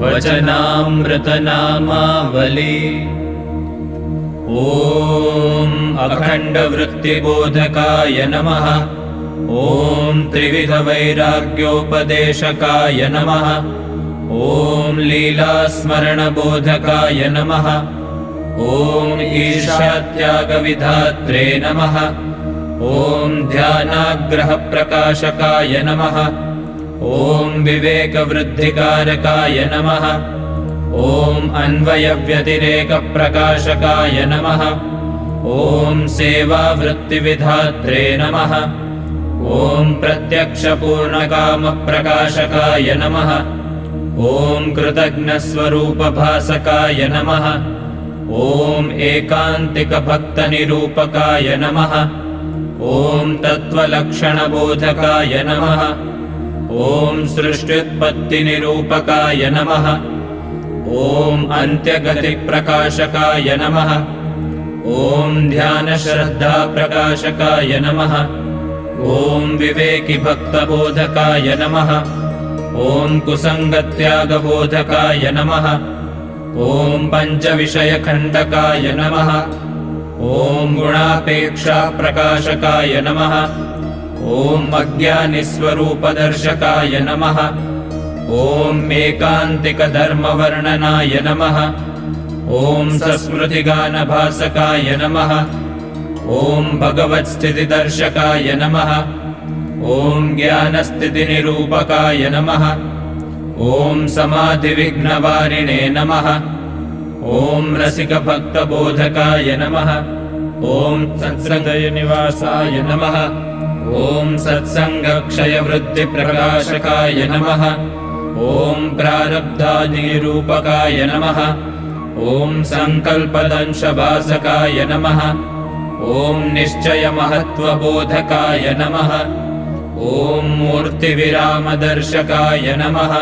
वचनामृतनामावली। ॐ अखण्डवृत्तिबोधकाय नमः। ॐ त्रिविधवैराग्योपदेशकाय नमः। ॐ लीलास्मरणबोधकाय नमः। ॐ ईर्ष्यात्यागविधात्रे नमः। ॐ ध्यानाग्रहप्रकाशकाय नमः। ॐ विवेकवृद्धिकारकाय नमः। ॐ अन्वयव्यतिरेकप्रकाशकाय नमः। ॐ सेवावृत्तिविधात्रे नमः। ॐ प्रत्यक्षपूर्णकामप्रकाशकाय नमः। ॐ कृतज्ञस्वरूपभासकाय नमः। ॐ एकान्तिकभक्तनिरूपकाय नमः। ॐ तत्त्वलक्षणबोधकाय नमः। ॐ सृष्त्युत्पत्तिनिरूपकाय नमः। ॐ अन्त्यगतिप्रकाशकाय नमः। ॐ ध्यानश्रद्धाप्रकाशकाय नमः। ॐ विवेकिभक्तबोधकाय नमः। ॐ कुसङ्गत्यागबोधकाय नमः। ॐ पञ्चविषयखण्डकाय नमः। ॐ गुणापेक्षाप्रकाशकाय नमः। ॐ अज्ञानिस्वरूपदर्शकाय नमः। ॐ एकान्तिकधर्मवर्णनाय नमः। ॐ सस्मृतिगानभासकाय नमः। ॐ भगवत्स्थितिदर्शकाय नमः। ॐ ज्ञानस्थितिनिरूपकाय नमः। ॐ समाधिविघ्नवारिणे नमः। ॐ रसिकभक्तबोधकाय नमः। ॐ सत्सङ्गनिवासाय नमः। ॐ सत्सङ्गक्षयवृत्तिप्रकाशकाय नमः। ॐ प्रारब्धादिनिरूपकाय नमः। ॐ सङ्कल्पदंशभासकाय नमः। ॐ निश्चयमहत्त्वबोधकाय नमः। ॐ मूर्तिविरामदर्शकाय नमः।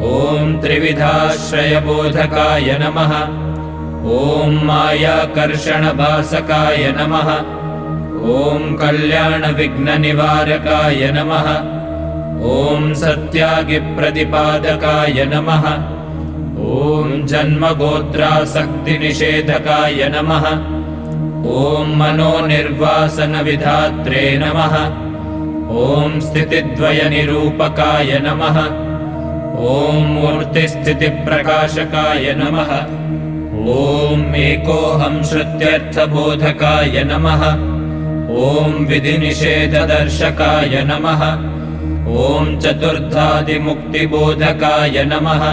ॐ त्रिविधाश्रयबोधकाय नमः। ॐ मायाकर्षणभासकाय नमः। ॐ कल्याणविघ्ननिवारकाय नमः। ॐ सत्यागिप्रतिपादकाय नमः। ॐ जन्मगोत्रासक्तिनिषेधकाय नमः। ॐ मनोनिर्वासनविधात्रे नमः। ॐ स्थितिद्वयनिरूपकाय नमः। ॐ मूर्तिस्थितिप्रकाशकाय नमः। ॐ एकोऽहं श्रुत्यर्थबोधकाय नमः। ॐ विधिनिषेधदर्शकाय नमः। ॐ चतुर्थादिमुक्तिबोधकाय नमः।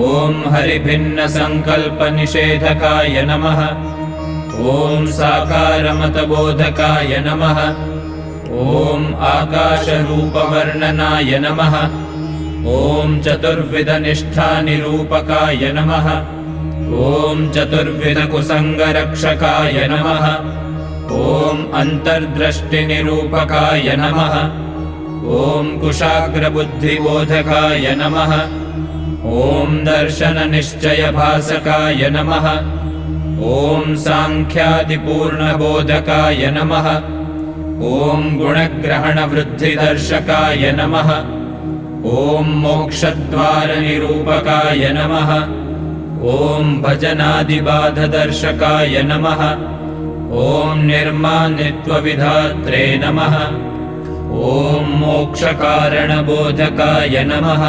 ॐ हरिभिन्नसङ्कल्पनिषेधकाय नमः। ॐ साकारमतबोधकाय नमः। ॐ आकाशरूपवर्णनाय नमः। ॐ चतुर्विधनिष्ठानिरूपकाय नमः। ॐ चतुर्विधकुसङ्गरक्षकाय नमः। ॐ अन्तर्दृष्टिनिरूपकाय नमः। ॐ कुशाग्रबुद्धिबोधकाय नमः। ॐ दर्शननिश्चयभासकाय नमः। ॐ साङ्ख्यादिपूर्णबोधकाय नमः। ॐ गुणग्रहणवृद्धिदर्शकाय नमः। ॐ मोक्षद्वारनिरूपकाय नमः। ॐ भजनादिबाधदर्शकाय नमः। ॐ निर्मानित्वविधात्रे नमः। ॐ मोक्षकारणबोधकाय नमः।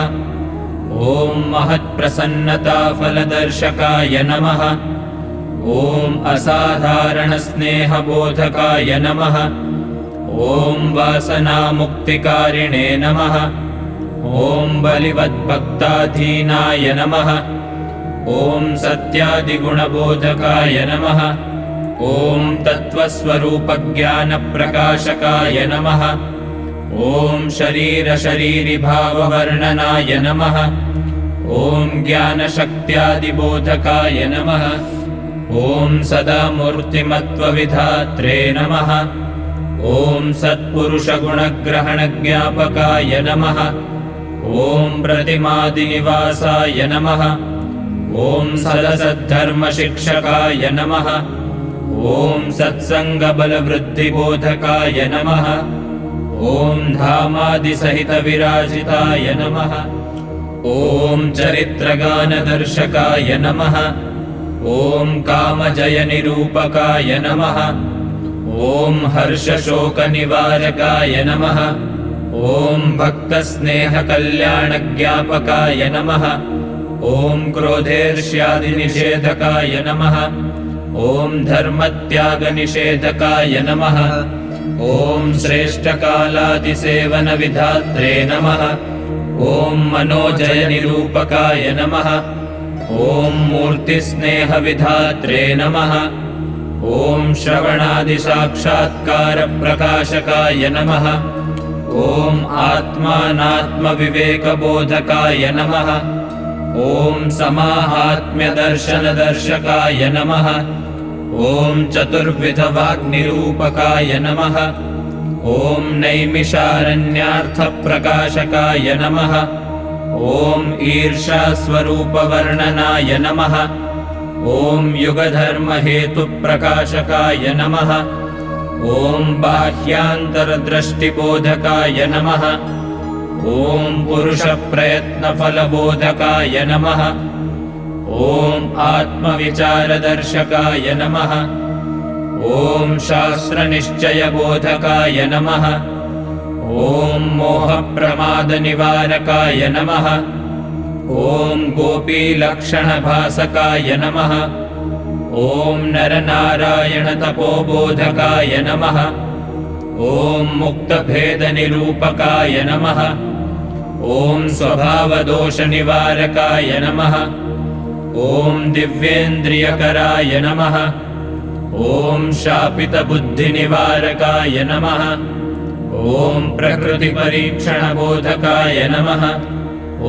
ॐ महत्प्रसन्नताफलदर्शकाय नमः। ॐ असाधारणस्नेहबोधकाय नमः। ॐ वासनामुक्तिकारिणे नमः। ॐ बलिवद्भक्ताधीनाय नमः। ॐ सत्यादिगुणबोधकाय नमः। ॐ तत्त्वस्वरूपज्ञानप्रकाशकाय नमः। ॐ शरीरशरीरिभाववर्णनाय नमः। ॐ ज्ञानशक्त्यादिबोधकाय नमः। ॐ सदा मूर्तिमत्वविधात्रे नमः। ॐ सत्पुरुषगुणग्रहणज्ञापकाय नमः। ॐ प्रतिमादिनिवासाय नमः। ॐ सदसद्धर्मशिक्षकाय नमः। ॐ सत्सङ्गबलवृद्धिबोधकाय नमः। ॐ धामादिसहितविराजिताय नमः। ॐ चरित्रगानदर्शकाय नमः। ॐ कामजयनिरूपकाय नमः। ॐ हर्षशोकनिवारकाय नमः। ॐ भक्तस्नेहकल्याणज्ञापकाय नमः। ॐ क्रोधेर्ष्यादिनिषेधकाय नमः। ॐ धर्मत्यागनिषेधकाय नमः। ॐ श्रेष्ठकालादिसेवनविधात्रे नमः। ॐ मनोजयनिरूपकाय नमः। ॐ मूर्तिस्नेहविधात्रे नमः। ॐ श्रवणादिसाक्षात्कारप्रकाशकाय नमः। ॐ आत्मानात्मविवेकबोधकाय नमः। ॐ समाहात्म्यदर्शनदर्शकाय नमः। ॐ चतुर्विधवाग्निरूपकाय नमः। ॐ नैमिषारण्यार्थप्रकाशकाय नमः। ॐ ईर्षास्वरूपवर्णनाय नमः। ॐ युगधर्महेतुप्रकाशकाय नमः। ॐ बाह्यान्तरदृष्टिबोधकाय नमः। ॐ पुरुषप्रयत्नफलबोधकाय नमः। ॐ आत्मविचारदर्शकाय नमः। ॐ शास्त्रनिश्चयबोधकाय नमः। ॐ मोहप्रमादनिवारकाय नमः। ॐ गोपीलक्षणभासकाय नमः। ॐ नरनारायणतपोबोधकाय नमः। ॐ मुक्तभेदनिरूपकाय नमः। ॐ स्वभावदोषनिवारकाय नमः। ॐ दिव्येन्द्रियकराय नमः। ॐ शापितबुद्धिनिवारकाय नमः। ॐ प्रकृतिपरीक्षणबोधकाय नमः।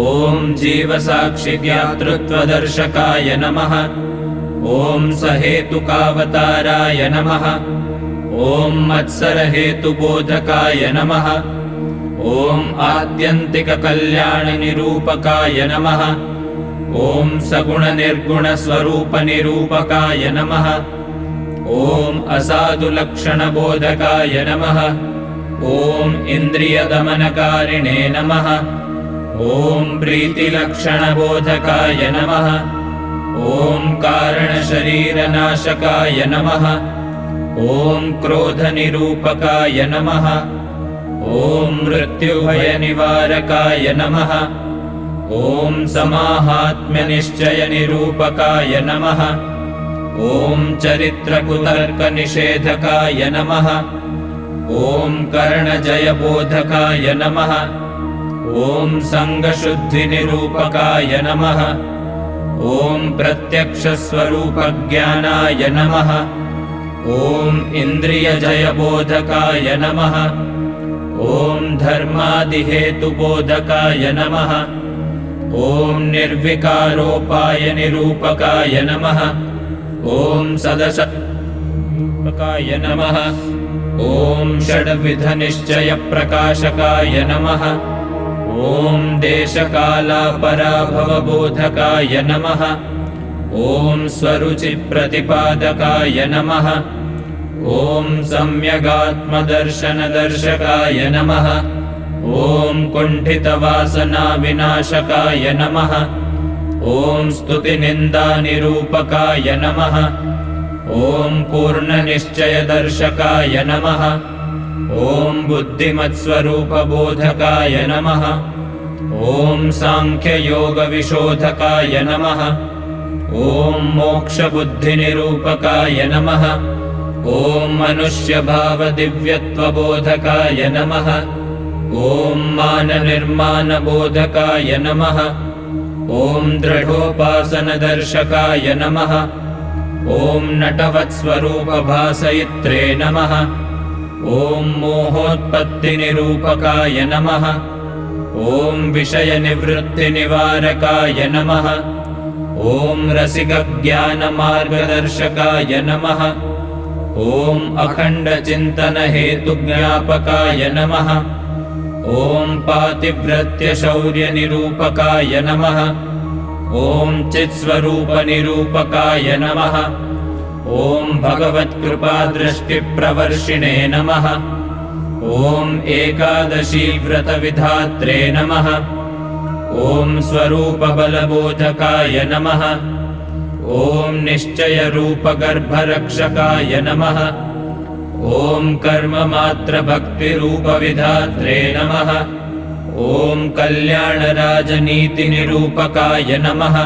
ॐ जीवसाक्षिज्ञातृत्वदर्शकाय नमः। ॐ सहेतुकावताराय नमः। ॐ मत्सरहेतुबोधकाय नमः। ॐ आत्यन्तिककल्याणनिरूपकाय नमः। ॐ सगुणनिर्गुणस्वरूपनिरूपकाय नमः। ॐ असाधुलक्षणबोधकाय नमः। ॐ इन्द्रियदमनकारिणे नमः। ॐ प्रीतिलक्षणबोधकाय नमः। ॐ कारणशरीरनाशकाय नमः। ॐ क्रोधनिरूपकाय नमः। ॐ मृत्युभयनिवारकाय नमः। ॐ समाहात्म्यनिश्चयनिरूपकाय नमः। ॐ चरित्रकुतर्कनिषेधकाय नमः। ॐ कर्णजयबोधकाय नमः। ॐ सङ्गशुद्धिनिरूपकाय नमः। ॐ प्रत्यक्षस्वरूपज्ञानाय नमः। ॐ इन्द्रियजयबोधकाय नमः। ॐ धर्मादिहेतुबोधकाय नमः। ॐ निर्विकारोपायनिरूपकाय नमः। ॐ सदसत्काय नमः। ॐ षड्विधनिश्चयप्रकाशकाय नमः। ॐ देशकालापराभवबोधकाय नमः। ॐ स्वरुचिप्रतिपादकाय नमः। ॐ सम्यगात्मदर्शनदर्शकाय नमः। ॐ कुण्ठितवासनाविनाशकाय नमः। ॐ स्तुतिनिन्दानिरूपकाय नमः। ॐ पूर्णनिश्चयदर्शकाय नमः। ॐ बुद्धिमत्स्वरूपबोधकाय नमः। ॐ साङ्ख्ययोगविशोधकाय नमः। ॐ मोक्षबुद्धिनिरूपकाय नमः। ॐ मनुष्यभावदिव्यत्वबोधकाय नमः। ॐ माननिर्माणबोधकाय नमः। ॐ दृढोपासनदर्शकाय नमः। ॐ नटवत्स्वरूपभासयित्रे नमः। ॐ मोहोत्पत्तिनिरूपकाय नमः। ॐ विषयनिवृत्तिनिवारकाय नमः। ॐ रसिकज्ञानमार्गदर्शकाय नमः। ॐ अखण्डचिन्तनहेतुज्ञापकाय नमः। ॐ पातिव्रत्यशौर्यनिरूपकाय नमः। ॐ चित्स्वरूपनिरूपकाय नमः। ॐ भगवत्कृपादृष्टिप्रवर्षिणे नमः। ॐ एकादशी व्रतविधात्रे नमः। ॐ स्वरूपबलबोधकाय नमः। ॐ निश्चयरूपगर्भरक्षकाय नमः। ॐ कर्ममात्रभक्तिरूपविधात्रे नमः। ॐ कल्याणराजनीतिनिरूपकाय नमः।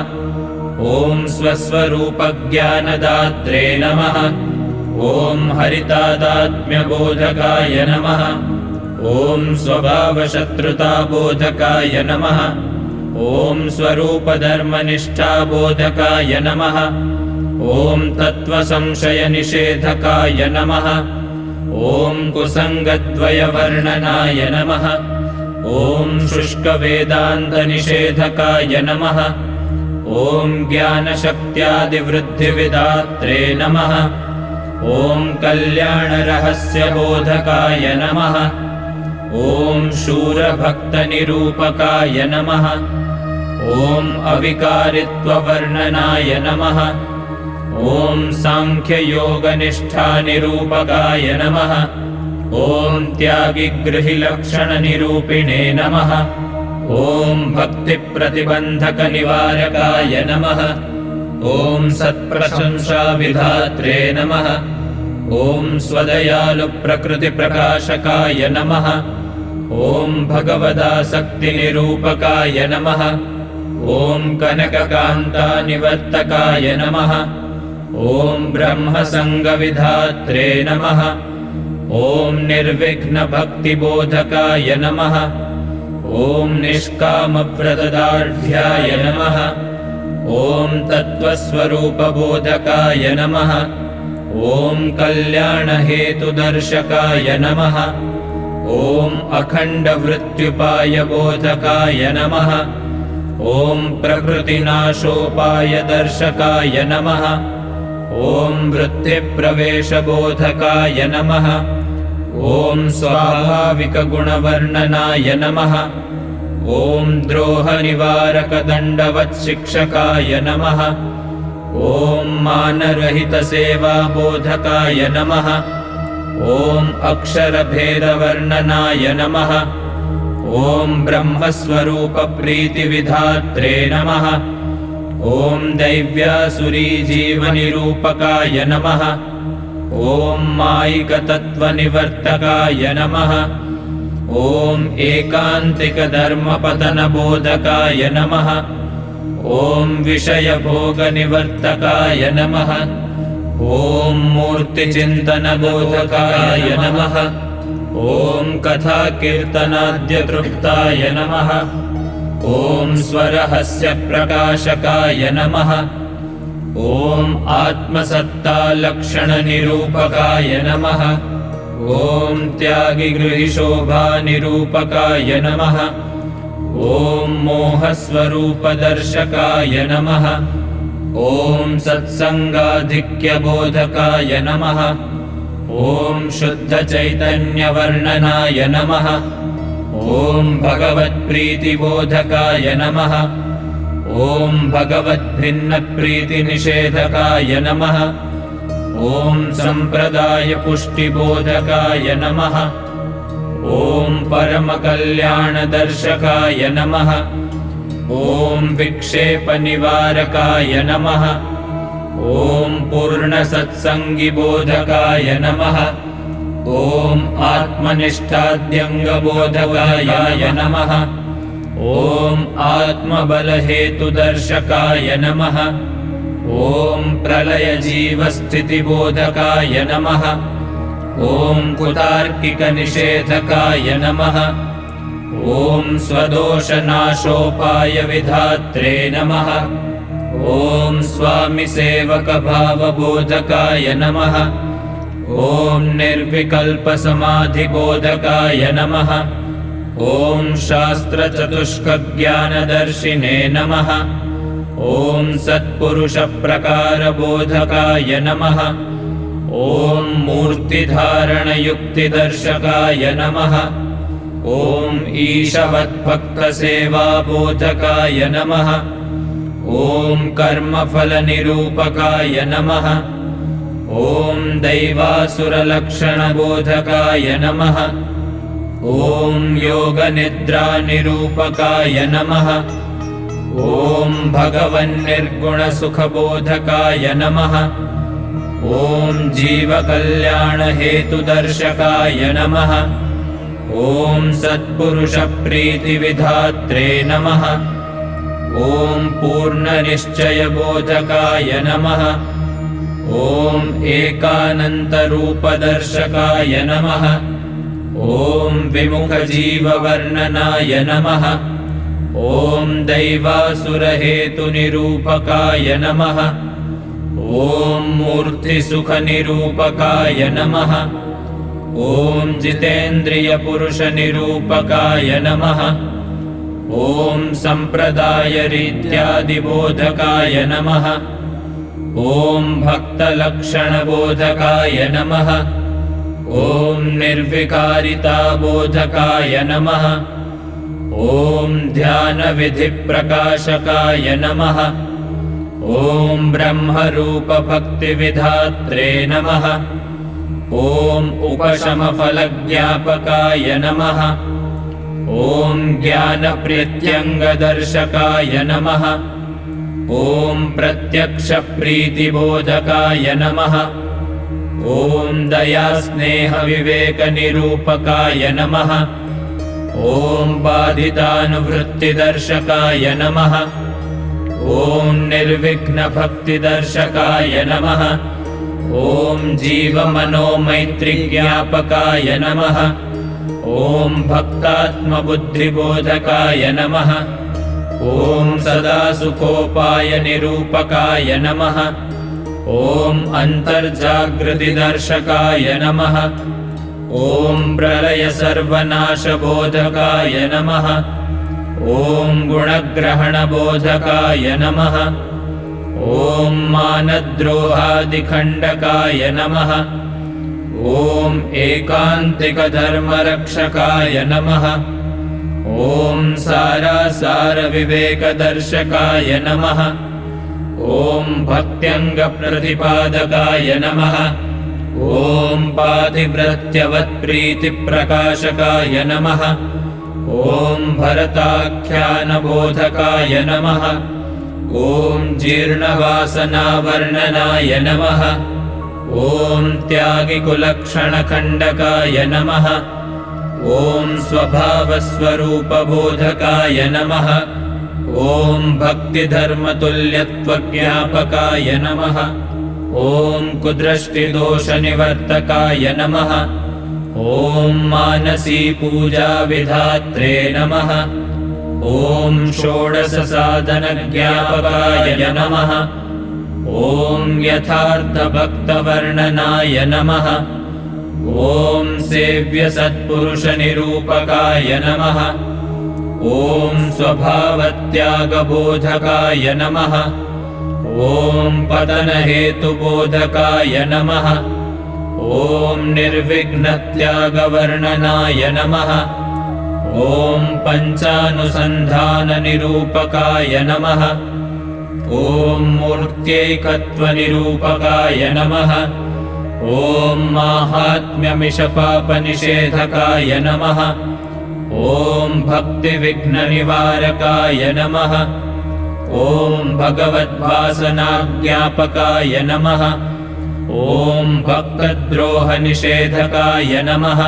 ॐ स्वस्वरूपज्ञानदात्रे नमः। ॐ हरितादात्म्यबोधकाय नमः। ॐ स्वभावशत्रुताबोधकाय नमः। ॐ स्वरूपधर्मनिष्ठाबोधकाय नमः। ॐ तत्त्वसंशयनिषेधकाय नमः। ॐ कुसङ्गद्वयवर्णनाय नमः। ॐ शुष्कवेदान्तनिषेधकाय नमः। ॐ ज्ञानशक्त्यादिवृद्धिविदात्रे नमः। ॐ कल्याणरहस्यबोधकाय नमः। ॐ शूरभक्तनिरूपकाय नमः। ॐ अविकारित्ववर्णनाय नमः। ॐ साङ्ख्ययोगनिष्ठानिरूपकाय नमः। ॐ त्यागिगृहिलक्षणनिरूपिणे नमः। ॐ भक्तिप्रतिबन्धकनिवारकाय नमः। ॐ सत्प्रशंसाविधात्रे नमः। ॐ स्वदयालुप्रकृतिप्रकाशकाय नमः। ॐ भगवदासक्तिनिरूपकाय नमः। ॐ कनककान्तानिवर्तकाय नमः। ॐ ब्रह्मसङ्गविधात्रे नमः। ॐ निर्विघ्नभक्तिबोधकाय नमः। ॐ निष्कामव्रतदार्ढ्याय नमः। ॐ तत्त्वस्वरूपबोधकाय नमः। ॐ कल्याणहेतुदर्शकाय नमः। ॐ अखण्डवृत्त्युपायबोधकाय नमः। ॐ प्रकृतिनाशोपायदर्शकाय नमः। ॐ वृत्तिप्रवेशबोधकाय नमः। ॐ स्वाभाविकगुणवर्णनाय नमः। ॐ द्रोहनिवारकदण्डवत्शिक्षकाय नमः। ॐ मानरहितसेवाबोधकाय नमः। ॐ अक्षरभेदवर्णनाय नमः। ॐ ब्रह्मस्वरूपप्रीतिविधात्रे नमः। ॐ दैव्यासुरीजीवनिरूपकाय नमः। ॐ मायिकतत्त्वनिवर्तकाय नमः। ॐ एकान्तिकधर्मपतनबोधकाय नमः। ॐ विषयभोगनिवर्तकाय नमः। ॐ मूर्तिचिन्तनबोधकाय नमः। ॐ कथाकीर्तनाद्यतृप्ताय नमः। ॐ स्वरहस्यप्रकाशकाय नमः। ॐ आत्मसत्तालक्षणनिरूपकाय नमः। ॐ त्यागिगृहिशोभानिरूपकाय नमः। ॐ मोहस्वरूपदर्शकाय नमः। ॐ सत्सङ्गाधिक्यबोधकाय नमः। ॐ शुद्धचैतन्यवर्णनाय नमः। ॐ भगवत्प्रीतिबोधकाय नमः। ॐ भगवद्भिन्नप्रीतिनिषेधकाय नमः। ॐ सम्प्रदायपुष्टिबोधकाय नमः। ॐ परमकल्याणदर्शकाय नमः। ॐ विक्षेपनिवारकाय नमः। ॐ पूर्णसत्सङ्गिबोधकाय नमः। ॐ आत्मनिष्ठाद्यङ्गबोधकाय नमः। ॐ आत्मबलहेतुदर्शकाय नमः। ॐ प्रलयजीवस्थितिबोधकाय नमः। ॐ कुतार्किकनिषेधकाय नमः। ॐ स्वदोषनाशोपायविधात्रे नमः। ॐ स्वामिसेवकभावबोधकाय नमः। ॐ निर्विकल्पसमाधिबोधकाय नमः। ॐ शास्त्रचतुष्कज्ञानदर्शिने नमः। ॐ सत्पुरुषप्रकारबोधकाय नमः। ॐ मूर्तिधारणयुक्तिदर्शकाय नमः। ॐ ईशवद्भक्तसेवाबोधकाय नमः। ॐ कर्मफलनिरूपकाय नमः। ॐ दैवासुरलक्षणबोधकाय नमः। ॐ योगनिद्रानिरूपकाय नमः। ॐ भगवन्निर्गुणसुखबोधकाय नमः। ॐ जीवकल्याणहेतुदर्शकाय नमः। ॐ सत्पुरुषप्रीतिविधात्रे नमः। ॐ पूर्णनिश्चयबोधकाय नमः। ॐ एकानन्तरूपदर्शकाय नमः। ॐ विमुखजीववर्णनाय नमः। ॐ दैवासुरहेतुनिरूपकाय नमः। ॐ मूर्तिसुखनिरूपकाय नमः। ॐ जितेन्द्रियपुरुषनिरूपकाय नमः। ॐ सम्प्रदायरीत्यादिबोधकाय नमः। ॐ भक्तलक्षणबोधकाय नमः। ॐ निर्विकारिताबोधकाय नमः। ॐ ध्यानविधिप्रकाशकाय नमः। ॐ ब्रह्मरूपभक्तिविधात्रे नमः। ॐ उपशमफलज्ञापकाय नमः। ॐ ज्ञानप्रीत्यङ्गदर्शकाय नमः। ॐ प्रत्यक्षप्रीतिबोधकाय नमः। ॐ दयास्नेहविवेकनिरूपकाय नमः। ॐ बाधितानुवृत्तिदर्शकाय नमः। ॐ निर्विघ्नभक्तिदर्शकाय नमः। ॐ जीवमनोमैत्रिज्ञापकाय नमः। ॐ भक्तात्मबुद्धिबोधकाय नमः। ॐ सदासुखोपायनिरूपकाय नमः। ॐ अन्तर्जागृतिदर्शकाय नमः। ॐ प्रलयसर्वनाशबोधकाय नमः। ॐ गुणग्रहणबोधकाय नमः। ॐ मानद्रोहादिखण्डकाय नमः। ॐ एकान्तिकधर्मरक्षकाय नमः। ॐ सारासारविवेकदर्शकाय नमः। ॐ भक्त्यङ्गप्रतिपादकाय नमः। ॐ पातिव्रत्यवत्प्रीतिप्रकाशकाय नमः। ॐ भरताख्यानबोधकाय नमः। ॐ जीर्णवासनावर्णनाय नमः। ॐ त्यागिकुलक्षणखण्डकाय नमः। ॐ स्वभावस्वरूपबोधकाय नमः। ॐ भक्तिधर्मतुल्यत्वज्ञापकाय नमः। ॐ कुदृष्टिदोषनिवर्तकाय नमः। ॐ मानसीपूजाविधात्रे नमः। ॐ षोडशसाधनज्ञापकाय नमः। ॐ यथार्थभक्तवर्णनाय नमः। ॐ सेव्यसत्पुरुषनिरूपकाय नमः। ॐ स्वभावत्यागबोधकाय नमः। ॐ पतनहेतुबोधकाय नमः। ॐ निर्विघ्नत्यागवर्णनाय नमः। ॐ पञ्चानुसन्धाननिरूपकाय नमः। ॐ मूर्त्यैकत्वनिरूपकाय नमः। ॐ माहात्म्यमिषपापनिषेधकाय नमः। ॐ भक्तिविघ्ननिवारकाय नमः। ॐ भगवद्वासनाज्ञापकाय नमः। ॐ भक्तद्रोहनिषेधकाय नमः।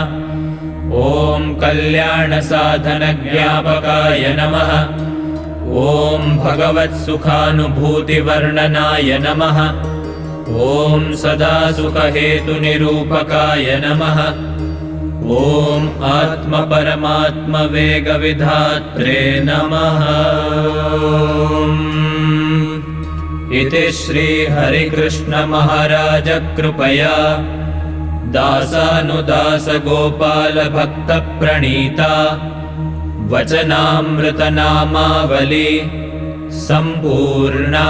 ॐ कल्याणसाधनज्ञापकाय नमः। ॐ भगवत्सुखानुभूतिवर्णनाय नमः। ॐ सदासुखहेतुनिरूपकाय नमः। ॐ आत्मपरमात्मवेगविधात्रे नमः। इति श्रीहरिकृष्णमहाराजकृपया दासानुदासगोपालभक्तप्रणीता वचनामृतनामावली सम्पूर्णा।